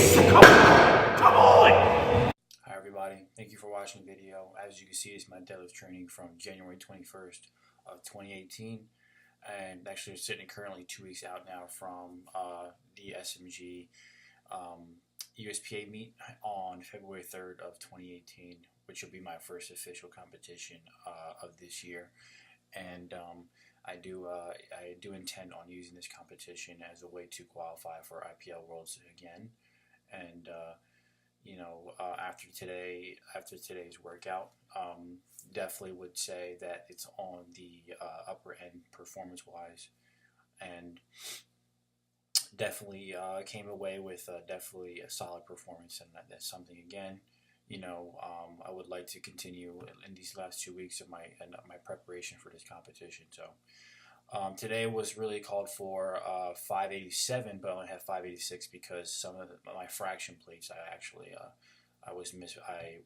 Hi everybody, thank you for watching the video. As you can see, it's my deadlift training from January 21st of 2018, and actually sitting currently 2 weeks out now from the SMG USPA meet on February 3rd of 2018, which will be my first official competition of this year. And I do intend on using this competition as a way to qualify for IPL Worlds again. And after today's workout, definitely would say that it's on the upper end performance wise, and definitely came away with definitely a solid performance, and that's something again. I would like to continue in these last 2 weeks of my preparation for this competition. So today was really called for 587, but I only had 586 because some of my fraction plates I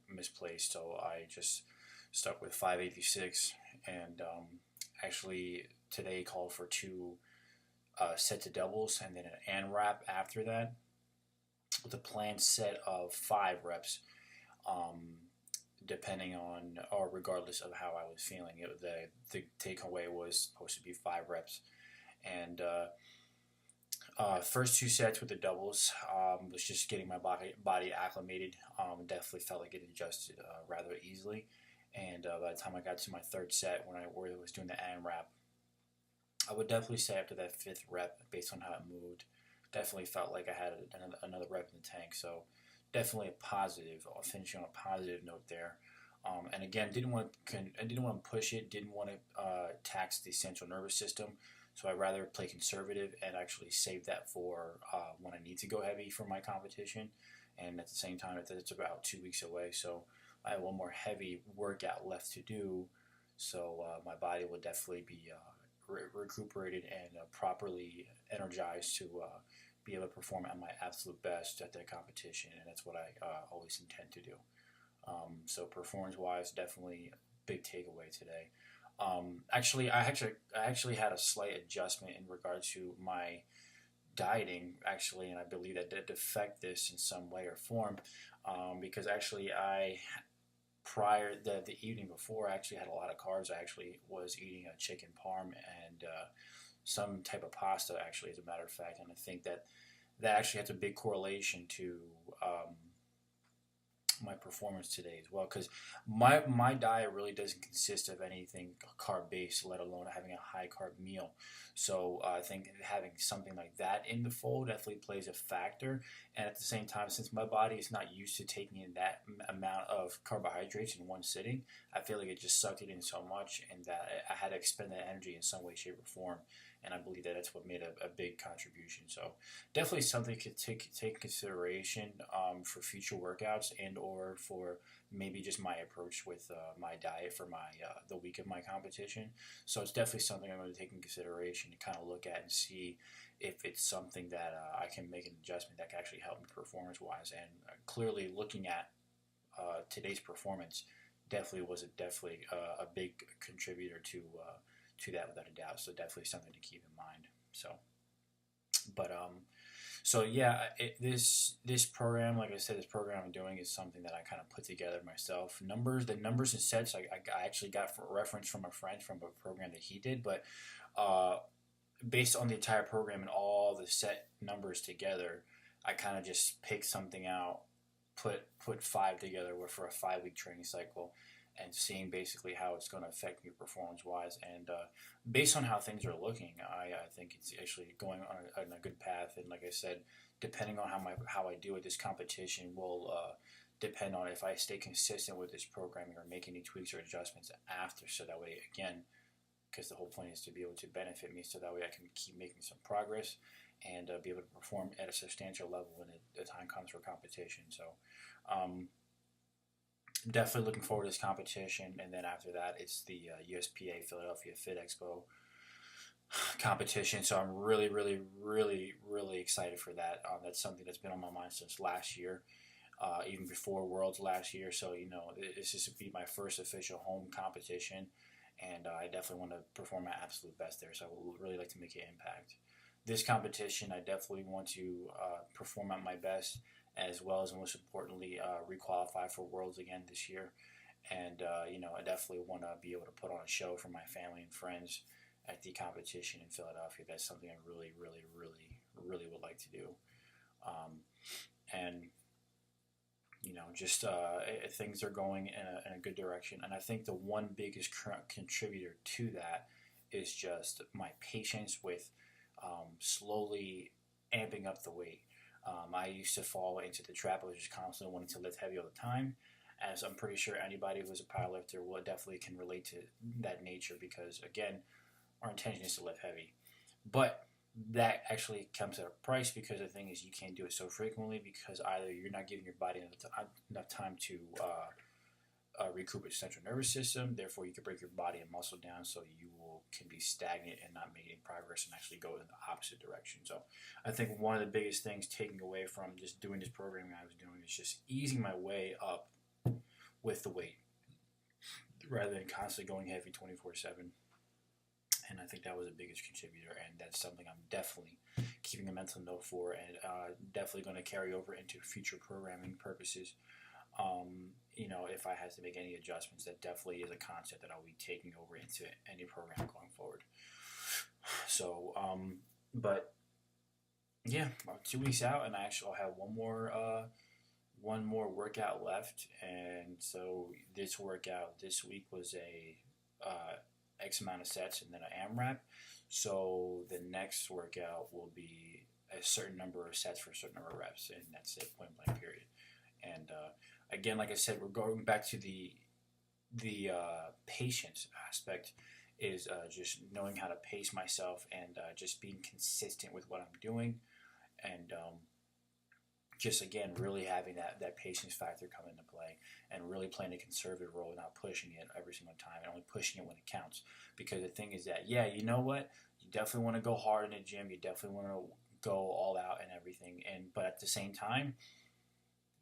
misplaced, so I just stuck with 586. And actually today called for 2 sets of doubles and then an ANRAP after that, with a planned set of 5 reps. Depending on, or regardless of how I was feeling, the takeaway was supposed to be 5 reps. And first 2 sets with the doubles was just getting my body acclimated. Definitely felt like it adjusted rather easily. And by the time I got to my 3rd set, when I was doing the ANRAP, I would definitely say after that 5th rep, based on how it moved, definitely felt like I had another rep in the tank. So definitely a positive, finishing on a positive note there. And again, didn't want to push it, didn't want to tax the central nervous system. So I'd rather play conservative and actually save that for when I need to go heavy for my competition. And at the same time, it's about 2 weeks away, so I have one more heavy workout left to do. So my body will definitely be recuperated and properly energized to be able to perform at my absolute best at that competition, and that's what I always intend to do. So performance-wise, definitely a big takeaway today. I actually had a slight adjustment in regards to my dieting, actually, and I believe that did affect this in some way or form, because actually the evening before, I actually had a lot of carbs. I actually was eating a chicken parm and some type of pasta, actually, as a matter of fact, and I think that actually has a big correlation to my performance today as well, because my diet really doesn't consist of anything carb based, let alone having a high carb meal. So I think having something like that in the fold definitely plays a factor. And at the same time, since my body is not used to taking in that amount of carbohydrates in one sitting, I feel like it just sucked it in so much, and that I had to expend that energy in some way, shape, or form. And I believe that that's what made a big contribution. So definitely something to take consideration for future workouts, and or for maybe just my approach with my diet for my the week of my competition. So it's definitely something I'm going to take in consideration to kind of look at and see if it's something that I can make an adjustment that can actually help me performance-wise. And clearly looking at today's performance definitely was a big contributor to that, without a doubt. So definitely something to keep in mind. So yeah, this program, like I said, this program I'm doing is something that I kind of put together myself. The numbers and sets I actually got for reference from a friend from a program that he did, but based on the entire program and all the set numbers together, I kind of just picked something out, put 5 together for a 5-week training cycle, and seeing basically how it's going to affect me performance-wise. And based on how things are looking, I think it's actually going on a good path. And like I said, depending on how I do at this competition will depend on if I stay consistent with this programming or make any tweaks or adjustments after, so that way, again, because the whole point is to be able to benefit me, so that way I can keep making some progress and be able to perform at a substantial level when the time comes for competition. So definitely looking forward to this competition. And then after that, it's the USPA Philadelphia Fit Expo competition. So I'm really, really, really, really excited for that. That's something that's been on my mind since last year, even before Worlds last year. So, this is to be my first official home competition, and I definitely want to perform my absolute best there. So I would really like to make an impact. This competition, I definitely want to perform at my best as well as most importantly requalify for Worlds again this year. And I definitely want to be able to put on a show for my family and friends at the competition in Philadelphia. That's something I really, really, really, really would like to do. And just things are going in a good direction. And I think the one biggest contributor to that is just my patience with slowly amping up the weight. I used to fall into the trap of just constantly wanting to lift heavy all the time, as I'm pretty sure anybody who's a powerlifter will definitely can relate to that nature, because again, our intention is to lift heavy. But that actually comes at a price, because the thing is you can't do it so frequently, because either you're not giving your body enough time to recoup its central nervous system, therefore you can break your body and muscle down, so you can be stagnant and not make any progress and actually go in the opposite direction. So I think one of the biggest things taking away from just doing this programming I was doing is just easing my way up with the weight rather than constantly going heavy 24/7. And I think that was the biggest contributor, and that's something I'm definitely keeping a mental note for, and definitely going to carry over into future programming purposes. If I had to make any adjustments, that definitely is a concept that I'll be taking over into any program going forward. So, but yeah, about 2 weeks out, and I actually have one more workout left. And so this workout this week was a X amount of sets and then an AMRAP. So the next workout will be a certain number of sets for a certain number of reps, and that's it, point blank, period. And again, like I said, we're going back to the patience aspect, is just knowing how to pace myself, and just being consistent with what I'm doing, and just again really having that patience factor come into play, and really playing a conservative role, not pushing it every single time, and only pushing it when it counts. Because the thing is that, yeah, you know what, you definitely want to go hard in the gym, you definitely want to go all out and everything, but at the same time,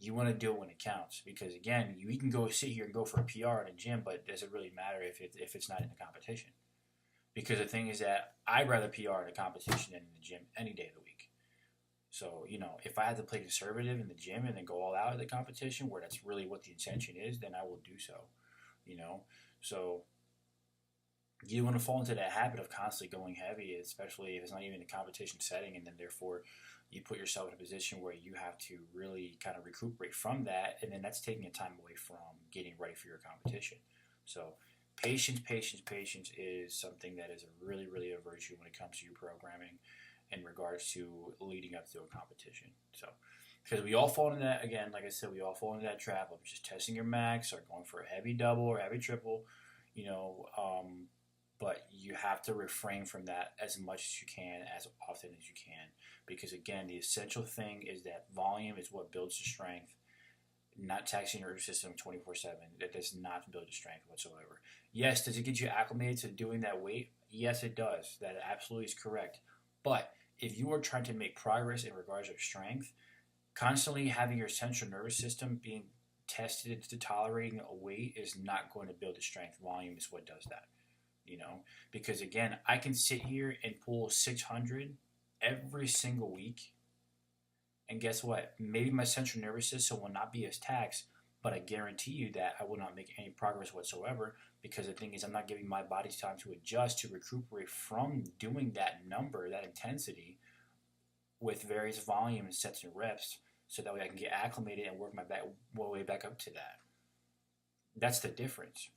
you want to do it when it counts. Because again, you can go sit here and go for a PR in a gym, but does it really matter if it's not in the competition? Because the thing is that I'd rather PR in a competition than in the gym any day of the week. So, if I had to play conservative in the gym and then go all out at the competition, where that's really what the intention is, then I will do so. So you don't want to fall into that habit of constantly going heavy, especially if it's not even a competition setting, and then therefore you put yourself in a position where you have to really kind of recuperate from that, and then that's taking a time away from getting ready for your competition. So patience is something that is really, really a virtue when it comes to your programming in regards to leading up to a competition. So, because we all fall into that, again, like I said, we all fall into that trap of just testing your max or going for a heavy double or heavy triple, but you have to refrain from that as much as you can, as often as you can. Because again, the essential thing is that volume is what builds the strength, not taxing your system 24/7. That does not build the strength whatsoever. Yes, does it get you acclimated to doing that weight? Yes, it does. That absolutely is correct. But if you are trying to make progress in regards of strength, constantly having your central nervous system being tested to tolerating a weight is not going to build the strength. Volume is what does that. Because again, I can sit here and pull 600 every single week, and guess what? Maybe my central nervous system will not be as taxed, but I guarantee you that I will not make any progress whatsoever, because the thing is, I'm not giving my body time to adjust, to recuperate from doing that number, that intensity, with various volume and sets and reps, so that way I can get acclimated and work my way back up to that. That's the difference.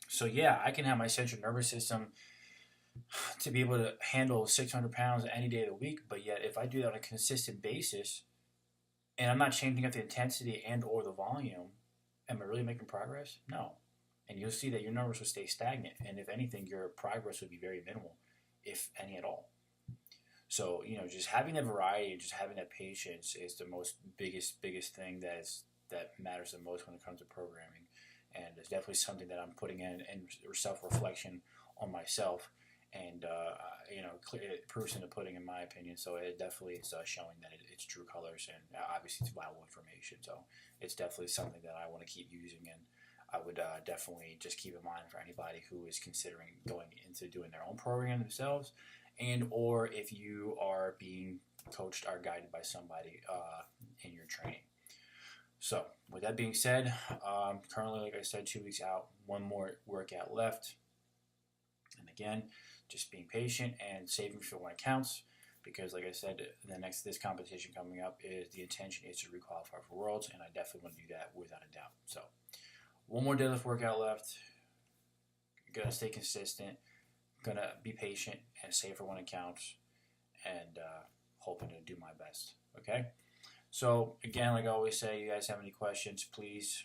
So yeah, I can have my central nervous system to be able to handle 600 pounds any day of the week, but yet if I do that on a consistent basis, and I'm not changing up the intensity and or the volume, am I really making progress? No. And you'll see that your numbers will stay stagnant, and if anything, your progress would be very minimal, if any at all. So, just having that variety and just having that patience is the biggest thing that matters the most when it comes to programming. And it's definitely something that I'm putting in self-reflection on myself, and proofs in the pudding, in my opinion. So it definitely is showing that it's true colors, and obviously it's valuable information. So it's definitely something that I want to keep using, and I would definitely just keep in mind for anybody who is considering going into doing their own program themselves, and or if you are being coached or guided by somebody in your training. So with that being said, currently, like I said, 2 weeks out, one more workout left. And again, just being patient and saving for when it counts, because like I said, this competition coming up is the intention is to requalify for Worlds, and I definitely want to do that without a doubt. So one more deadlift workout left. Gonna stay consistent, gonna be patient and save for when it counts, and hoping to do my best. Okay. So again, like I always say, you guys have any questions, please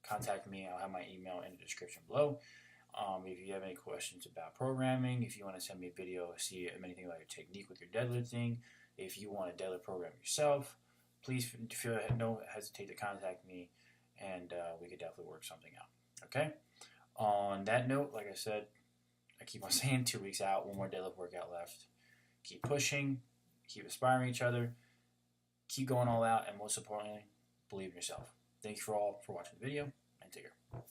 contact me. I'll have my email in the description below. If you have any questions about programming, if you want to send me a video, see anything about your technique with your deadlifting, if you want a deadlift program yourself, please don't hesitate to contact me, and we could definitely work something out. Okay? On that note, like I said, I keep on saying 2 weeks out, one more deadlift workout left. Keep pushing, keep inspiring each other, keep going all out, and most importantly, believe in yourself. Thank you for watching the video, and take care.